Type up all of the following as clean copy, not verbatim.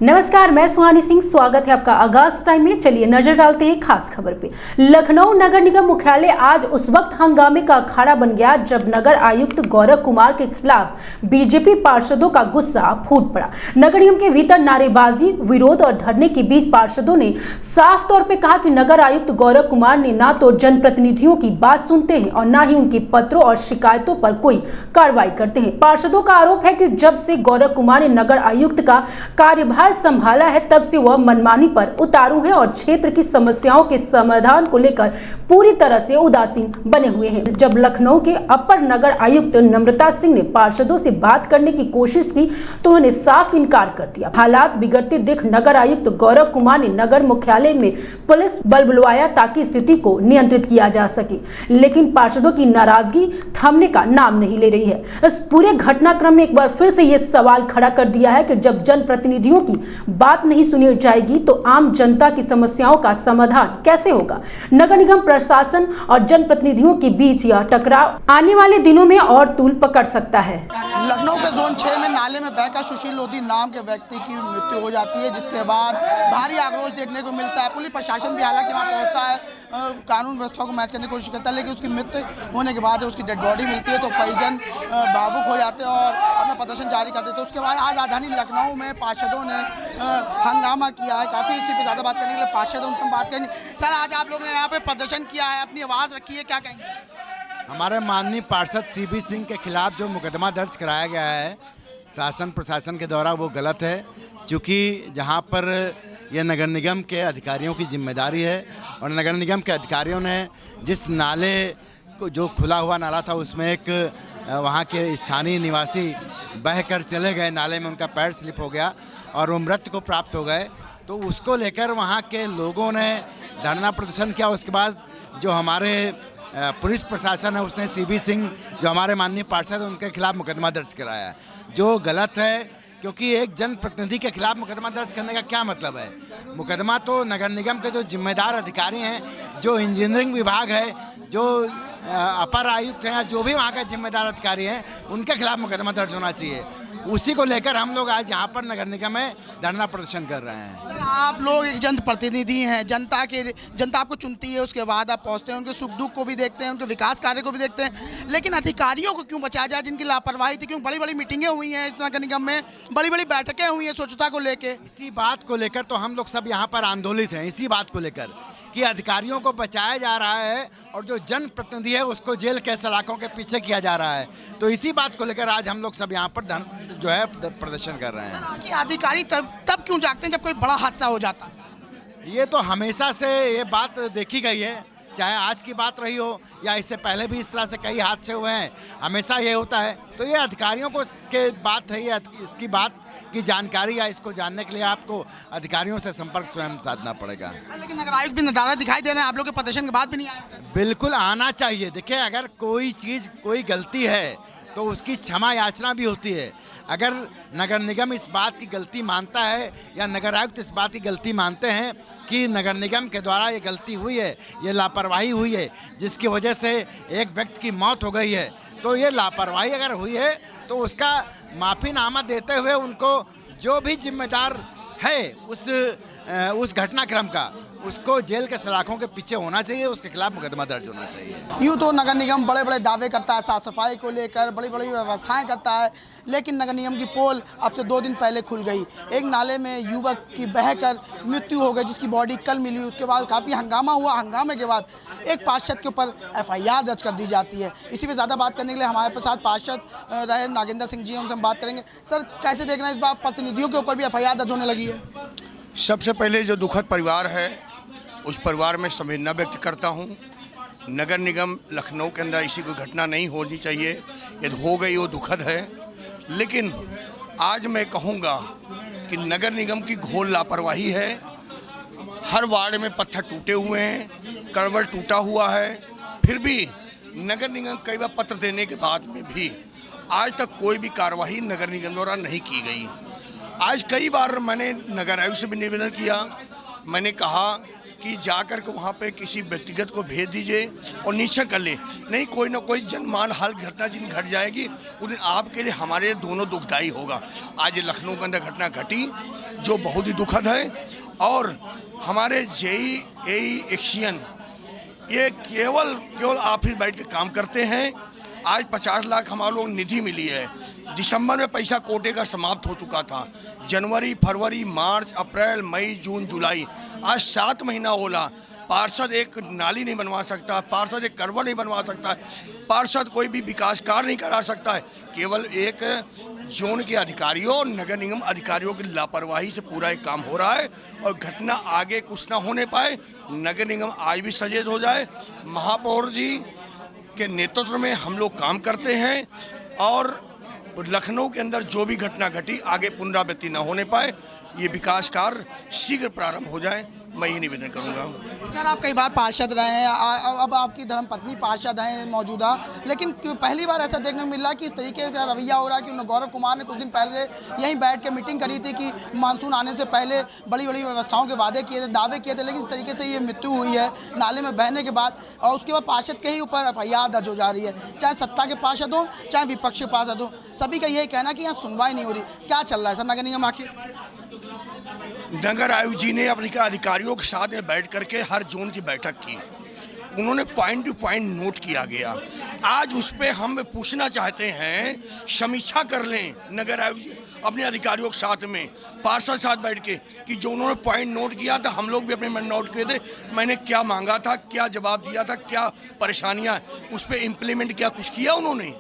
नमस्कार, मैं सुहानी सिंह। स्वागत है आपका आगाज टाइम में। चलिए नजर डालते हैं खास खबर पे। लखनऊ नगर निगम मुख्यालय आज उस वक्त हंगामे का अखाड़ा बन गया जब नगर आयुक्त गौरव कुमार के खिलाफ बीजेपी पार्षदों का गुस्सा फूट पड़ा। नगर निगम के भीतर नारेबाजी, विरोध और धरने के बीच पार्षदों ने साफ तौर पर कहा कि नगर आयुक्त गौरव कुमार ने ना तो जनप्रतिनिधियों की बात सुनते हैं और ना ही उनके पत्रों और शिकायतों पर कोई कार्रवाई करते हैं। पार्षदों का आरोप है कि जब से गौरव कुमार ने नगर आयुक्त का कार्यभार संभाला है तब से वह मनमानी पर उतारू है और क्षेत्र की समस्याओं के समाधान को लेकर पूरी तरह से उदासीन बने हुए हैं। जब लखनऊ के अपर नगर आयुक्त नम्रता सिंह ने पार्षदों से बात करने की कोशिश की तो उन्हें साफ इनकार कर दिया। हालात बिगड़ते देख नगर आयुक्त गौरव कुमार ने नगर मुख्यालय में पुलिस बल बुलवाया ताकि स्थिति को नियंत्रित किया जा सके, लेकिन पार्षदों की नाराजगी थमने का नाम नहीं ले रही है। इस पूरे घटनाक्रम ने एक बार फिर से यह सवाल खड़ा कर दिया है कि जब जनप्रतिनिधियों की बात नहीं सुनी जाएगी तो आम जनता की समस्याओं का समाधान कैसे होगा। नगर निगम प्रशासन और जनप्रतिनिधियों के बीच यह टकराव आने वाले दिनों में और तूल पकड़ सकता है। लखनऊ के जोन 6 में नाले में बहकर सुशील लोधी नाम के व्यक्ति की मृत्यु हो जाती है, जिसके बाद भारी आक्रोश देखने को मिलता है। पुलिस प्रशासन भी हालांकि वहां पहुंचता है, कानून व्यवस्था को मैच करने की कोशिश करता है, लेकिन उसकी मृत्यु होने के बाद उसकी डेड बॉडी मिलती है तो परिजन भावुक हो जाते हैं और अपना प्रदर्शन जारी कर देते हैं। उसके बाद आज राजधानी लखनऊ में पार्षदों ने हंगामा किया है। काफ़ी इसी पर ज़्यादा बात करने के लिए पार्षद उनसे हम बात करेंगे। सर, आज आप लोगों ने यहाँ पे प्रदर्शन किया है, अपनी आवाज़ रखी है, क्या कहेंगे? हमारे माननीय पार्षद सीबी सिंह के खिलाफ जो मुकदमा दर्ज कराया गया है शासन प्रशासन के द्वारा, वो गलत है। क्योंकि जहाँ पर यह नगर निगम के अधिकारियों की जिम्मेदारी है और नगर निगम के अधिकारियों ने जिस नाले को, जो खुला हुआ नाला था, उसमें एक वहाँ के स्थानीय निवासी बहकर चले गए, नाले में उनका पैर स्लिप हो गया और वो मृत्यु को प्राप्त हो गए, तो उसको लेकर वहाँ के लोगों ने धरना प्रदर्शन किया। उसके बाद जो हमारे पुलिस प्रशासन है उसने सीबी सिंह जो हमारे माननीय पार्षद हैं उनके खिलाफ मुकदमा दर्ज कराया है, जो गलत है। क्योंकि एक जनप्रतिनिधि के खिलाफ मुकदमा दर्ज करने का क्या मतलब है? मुकदमा तो नगर निगम के जो जिम्मेदार अधिकारी हैं, जो इंजीनियरिंग विभाग है, जो अपर आयुक्त हैं, जो भी वहाँ के जिम्मेदार अधिकारी हैं, उनके खिलाफ मुकदमा दर्ज होना चाहिए। उसी को लेकर हम लोग आज यहाँ पर नगर निगम में धरना प्रदर्शन कर रहे हैं। सर, आप लोग एक जनप्रतिनिधि हैं, जनता आपको चुनती है, उसके बाद आप पहुँचते हैं, उनके सुख दुख को भी देखते हैं, उनके विकास कार्य को भी देखते हैं, लेकिन अधिकारियों को क्यों बचाया जाए जिनकी लापरवाही थी? क्यों बड़ी बड़ी मीटिंगें हुई हैं इस नगर निगम में, बड़ी बड़ी बैठकें हुई हैं स्वच्छता को लेकर? इसी बात को लेकर तो हम लोग सब यहाँ पर आंदोलित हैं, इसी बात को लेकर कि अधिकारियों को बचाया जा रहा है और जो जनप्रतिनिधि है उसको जेल के सलाखों के पीछे किया जा रहा है। तो इसी बात को लेकर आज हम लोग सब यहाँ पर जो है प्रदर्शन कर रहे हैं। कि अधिकारी तब क्यों जागते हैं जब कोई बड़ा हादसा हो जाता है? ये तो हमेशा से ये बात देखी गई है, चाहे आज की बात रही हो या इससे पहले भी इस तरह से कई हादसे हुए हैं, हमेशा ये होता है। तो ये अधिकारियों को के बात है, ये इसकी बात की जानकारी या इसको जानने के लिए आपको अधिकारियों से संपर्क स्वयं साधना पड़ेगा। लेकिन अगर आयुक्त भी नदारा दिखाई दे रहे हैं, आप लोग के प्रदर्शन के बाद भी नहीं आए? बिल्कुल आना चाहिए। देखिए, अगर कोई चीज़, कोई गलती है तो उसकी क्षमा याचना भी होती है। अगर नगर निगम इस बात की गलती मानता है या नगर आयुक्त इस बात की गलती मानते हैं कि नगर निगम के द्वारा ये गलती हुई है, ये लापरवाही हुई है, जिसकी वजह से एक व्यक्ति की मौत हो गई है, तो ये लापरवाही अगर हुई है तो उसका माफ़ीनामा देते हुए उनको जो भी जिम्मेदार है उस घटनाक्रम का, उसको जेल के सलाखों के पीछे होना चाहिए, उसके खिलाफ मुकदमा दर्ज होना चाहिए। यूँ तो नगर निगम बड़े बड़े दावे करता है, साफ सफाई को लेकर बड़ी बड़ी व्यवस्थाएं करता है, लेकिन नगर निगम की पोल अब से 2 दिन पहले खुल गई। एक नाले में युवक की बहकर मृत्यु हो गई, जिसकी बॉडी कल मिली। उसके बाद काफ़ी हंगामा हुआ। हंगामे के बाद एक पार्षद के ऊपर FIR दर्ज कर दी जाती है। इसी पर ज़्यादा बात करने के लिए हमारे साथ पार्षद रहे नागेंद्र सिंह जी, उनसे हम बात करेंगे। सर, कैसे देखना है इस बार प्रतिनिधियों के ऊपर भी FIR दर्ज होने लगी है? सबसे पहले जो दुखद परिवार है उस परिवार में संवेदना व्यक्त करता हूँ। नगर निगम लखनऊ के अंदर ऐसी कोई घटना नहीं होनी चाहिए, यदि हो गई वो दुखद है। लेकिन आज मैं कहूँगा कि नगर निगम की घोर लापरवाही है। हर वार्ड में पत्थर टूटे हुए हैं, करवल टूटा हुआ है, फिर भी नगर निगम कई बार पत्र देने के बाद में भी आज तक कोई भी कार्रवाई नगर निगम द्वारा नहीं की गई। आज कई बार मैंने नगर आयुक्त से भी निवेदन किया, मैंने कहा कि जाकर के वहाँ पे किसी व्यक्तिगत को भेज दीजिए और नीचे कर ले, नहीं कोई ना कोई जनमान हाल घटना जिन घट जाएगी उस दिन आपके लिए हमारे दोनों दुखदायी होगा। आज लखनऊ के अंदर घटना घटी जो बहुत ही दुखद है, और हमारे जेई एक्शियन ये केवल ऑफिस बैठ के काम करते हैं। आज 50 लाख हमारे लोग निधि मिली है। दिसंबर में पैसा कोटे का समाप्त हो चुका था। जनवरी, फरवरी, मार्च, अप्रैल, मई, जून, जुलाई, आज 7 महीना होला। पार्षद एक नाली नहीं बनवा सकता, पार्षद एक करवा नहीं बनवा सकता, पार्षद कोई भी विकास कार्य नहीं करा सकता है। केवल एक जोन के अधिकारियों और नगर निगम अधिकारियों की लापरवाही से पूरा एक काम हो रहा है, और घटना आगे कुछ ना होने पाए। नगर निगम आज भी सचेत हो जाए। महापौर जी के नेतृत्व में हम लोग काम करते हैं, और लखनऊ के अंदर जो भी घटना घटी आगे पुनरावृत्ति न होने पाए, ये विकास कार्य शीघ्र प्रारंभ हो जाए, मैं ये निवेदन करूंगा। सर, आप कई बार पार्षद रहे हैं, अब आपकी धर्मपत्नी पार्षद हैं मौजूदा, लेकिन पहली बार ऐसा देखने को मिल रहा है कि इस तरीके का रवैया हो रहा है कि गौरव कुमार ने कुछ दिन पहले यहीं बैठ के मीटिंग करी थी कि मानसून आने से पहले बड़ी बड़ी व्यवस्थाओं के वादे किए थे, दावे किए थे, लेकिन इस तरीके से ये मृत्यु हुई है नाले में बहने के बाद, और उसके बाद पार्षद के ही ऊपर FIR दर्ज हो जा रही है, चाहे सत्ता के पार्षद हो चाहे विपक्ष के पार्षद हो, सभी का यही कहना कि यहाँ सुनवाई नहीं हो रही। क्या चल रहा है सर नगर निगम आखिर? नगर आयुक्त जी ने अपने अधिकारियों के साथ में बैठ करके हर जोन की बैठक की, उन्होंने पॉइंट टू पॉइंट नोट किया गया। आज उस पर हम पूछना चाहते हैं, समीक्षा कर लें नगर आयुक्त जी अपने अधिकारियों के साथ में, पार्षद साथ बैठ के, कि जो उन्होंने पॉइंट नोट किया था हम लोग भी अपने मन नोट किए थे, मैंने क्या मांगा था, क्या जवाब दिया था, क्या परेशानियाँ, उस पर इम्प्लीमेंट क्या कुछ किया उन्होंने।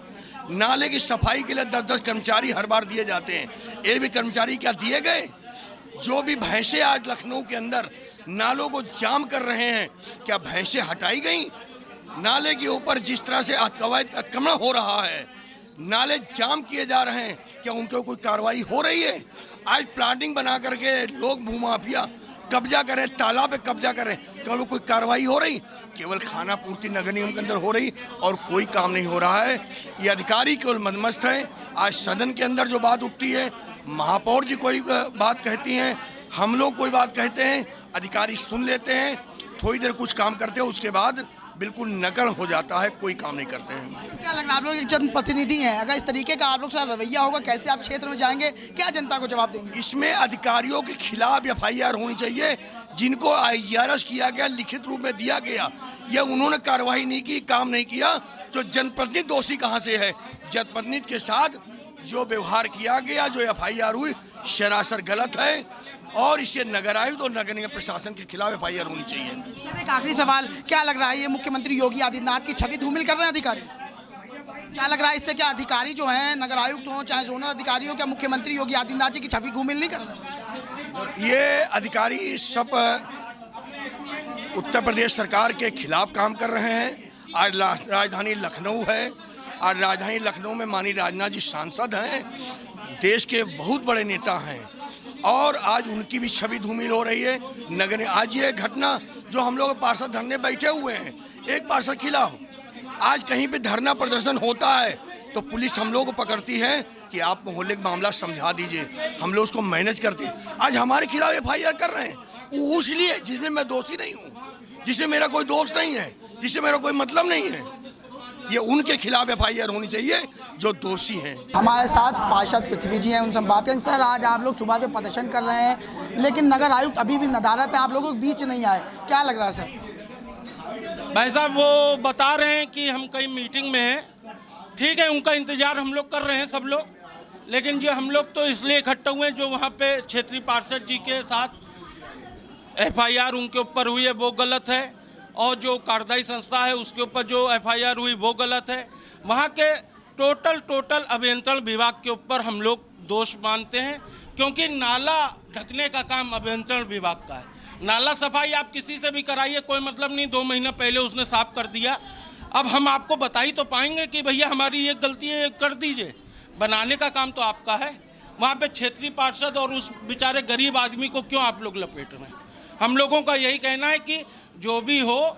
नाले की सफाई के लिए 10-10 कर्मचारी हर बार दिए जाते हैं, एक भी कर्मचारी क्या दिए गए? जो भी भैंसें आज लखनऊ के अंदर नालों को जाम कर रहे हैं, क्या भैंसें हटाई गई? नाले के ऊपर जिस तरह से अतिक्रमण हो रहा है, नाले जाम किए जा रहे हैं, क्या उनके कोई कार्रवाई हो रही है? आज प्लाटिंग बना करके लोग भूमाफिया कब्जा करें, तालाब पे कब्जा करें, क्या कोई कार्रवाई हो रही? केवल खाना पूर्ति नगर निगम के अंदर हो रही और कोई काम नहीं हो रहा है। ये अधिकारी केवल मदमस्त हैं। आज सदन के अंदर जो बात उठती है, महापौर जी कोई बात कहती हैं, हम लोग कोई बात कहते हैं, अधिकारी सुन लेते हैं, थोड़ी देर कुछ काम करते हैं, उसके बाद बिल्कुल नकल हो जाता है, कोई काम नहीं करते हैं। क्या लग रहा है आप लोग एक जनप्रतिनिधि हैं, अगर इस तरीके का आप लोग से रवैया होगा, कैसे आप क्षेत्र में जाएंगे, क्या जनता को जवाब देंगे? इसमें अधिकारियों के खिलाफ FIR होनी चाहिए, जिनको IRS किया गया, लिखित रूप में दिया गया, यह उन्होंने कार्रवाई नहीं की, काम नहीं किया, तो जनप्रतिनिधि दोषी कहाँ से है? जनप्रतिनिधि के साथ जो व्यवहार किया गया, जो FIR हुई, सरासर गलत है, और इसे नगर आयुक्त और नगर निगम प्रशासन के खिलाफ FIR होनी चाहिए। सर, एक आखिरी सवाल, क्या लग रहा है ये मुख्यमंत्री योगी आदित्यनाथ की छवि धूमिल कर रहे हैं अधिकारी? क्या लग रहा है इससे, क्या अधिकारी जो हैं, नगर आयुक्त हो चाहे जोनल अधिकारी हो, क्या मुख्यमंत्री योगी आदित्यनाथ जी की छवि धूमिल नहीं कर रहे? ये अधिकारी सब उत्तर प्रदेश सरकार के खिलाफ काम कर रहे हैं। आज राजधानी लखनऊ है, आज राजधानी लखनऊ में माननीय राजनाथ जी सांसद हैं, देश के बहुत बड़े नेता हैं, और आज उनकी भी छवि धूमिल हो रही है। नगर आज ये घटना जो हम लोग पार्षद धरने बैठे हुए हैं, एक पार्षद खिलाफ, आज कहीं पे धरना प्रदर्शन होता है तो पुलिस हम लोग को पकड़ती है कि आप मोहल्ले का मामला समझा दीजिए, हम लोग उसको मैनेज करते हैं। आज हमारे खिलाफ FIR कर रहे हैं, वो इसलिए जिसमें मैं दोषी नहीं हूँ, जिसमें मेरा कोई दोस्त नहीं है, जिससे मेरा कोई मतलब नहीं है। ये उनके खिलाफ FIR होनी चाहिए जो दोषी हैं। हमारे साथ पार्षद पृथ्वी जी हैं, उनसे हम बात करेंगे। सर, आज आप लोग सुबह से प्रदर्शन कर रहे हैं, लेकिन नगर आयुक्त अभी भी नदारत है, आप लोगों के बीच नहीं आए, क्या लग रहा है सर? भाई साहब, वो बता रहे हैं कि हम कहीं मीटिंग में हैं, ठीक है, उनका इंतजार हम लोग कर रहे हैं सब लोग, लेकिन जो हम लोग तो इसलिए इकट्ठे हुए हैं, जो वहाँ पे क्षेत्रीय पार्षद जी के साथ FIR उनके ऊपर हुई है वो गलत है, और जो कार्यदायी संस्था है उसके ऊपर जो FIR हुई वो गलत है। वहाँ के टोटल अभियंत्रण विभाग के ऊपर हम लोग दोष मानते हैं, क्योंकि नाला ढकने का काम अभियंत्रण विभाग का है। नाला सफाई आप किसी से भी कराइए, कोई मतलब नहीं, 2 महीना पहले उसने साफ कर दिया। अब हम आपको बता ही तो पाएंगे कि भैया हमारी ये गलती है, कर दीजिए, बनाने का काम तो आपका है। वहाँ पे क्षेत्रीय पार्षद और उस बेचारे गरीब आदमी को क्यों आप लोग लपेट रहे हैं? हम लोगों का यही कहना है कि जो भी हो,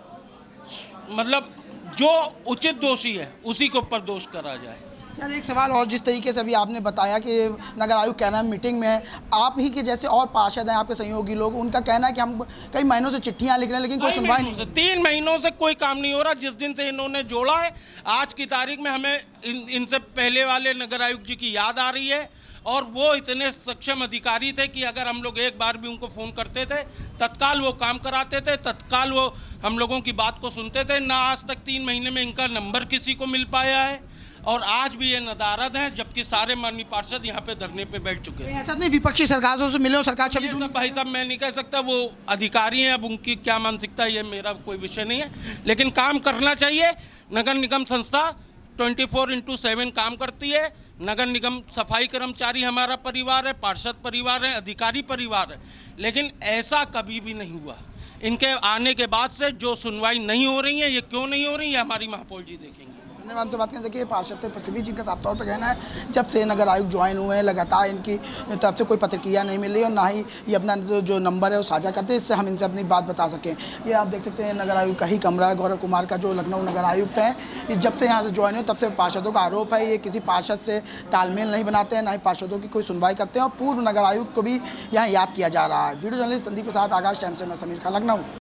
मतलब जो उचित दोषी है उसी के ऊपर दोष करा जाए। सर एक सवाल और, जिस तरीके से अभी आपने बताया कि नगर आयुक्त कहना है मीटिंग में है, आप ही के जैसे और पार्षद हैं, आपके सहयोगी लोग, उनका कहना है कि हम कई महीनों से चिट्ठियां लिख रहे हैं लेकिन कोई सुनवाई नहीं। 3 महीनों से कोई काम नहीं हो रहा। जिस दिन से इन्होंने जोड़ा है, आज की तारीख में हमें इनसे पहले वाले नगर आयुक्त जी की याद आ रही है, और वो इतने सक्षम अधिकारी थे कि अगर हम लोग एक बार भी उनको फ़ोन करते थे तत्काल वो काम कराते थे, तत्काल वो हम लोगों की बात को सुनते थे। ना आज तक 3 महीने में इनका नंबर किसी को मिल पाया है, और आज भी ये नदारद हैं, जबकि सारे माननीय पार्षद यहाँ पे धरने पे बैठ चुके हैं। ऐसा नहीं विपक्षी सरकारों से मिले हो, सरकार छवि ये सब भाई साहब मैं नहीं कह सकता, वो अधिकारी हैं, अब उनकी क्या मानसिकता है ये मेरा कोई विषय नहीं है, लेकिन काम करना चाहिए। नगर निगम संस्था 24/7 काम करती है। नगर निगम सफाई कर्मचारी हमारा परिवार है, पार्षद परिवार है, अधिकारी परिवार है, लेकिन ऐसा कभी भी नहीं हुआ। इनके आने के बाद से जो सुनवाई नहीं हो रही है, ये क्यों नहीं हो रही है, हमारी महापौर जी देखेंगे। धन्यवाद से बात करें। देखिए पार्षद पृथ्वी जी का साफ तौर पर कहना है जब से नगर आयुक्त ज्वाइन हुए हैं लगातार इनकी तरफ से कोई प्रतिक्रिया नहीं मिली, और ना ही ये अपना जो नंबर है वो साझा करते हैं, इससे हम इनसे अपनी बात बता सकें। ये आप देख सकते हैं नगर आयुक्त का ही कमरा है, गौरव कुमार का, जो लखनऊ नगर आयुक्त हैं। जब से यहाँ से ज्वाइन हुए तब से पार्षदों का आरोप है ये किसी पार्षद से तालमेल नहीं बनाते हैं, ना ही पार्षदों की कोई सुनवाई करते हैं, और पूर्व नगर आयुक्त को भी यहाँ याद किया जा रहा है। वीडियो जर्नलिस्ट संदीप प्रसाद, आगाज टाइम्स से मैं समीर खान, लखनऊ।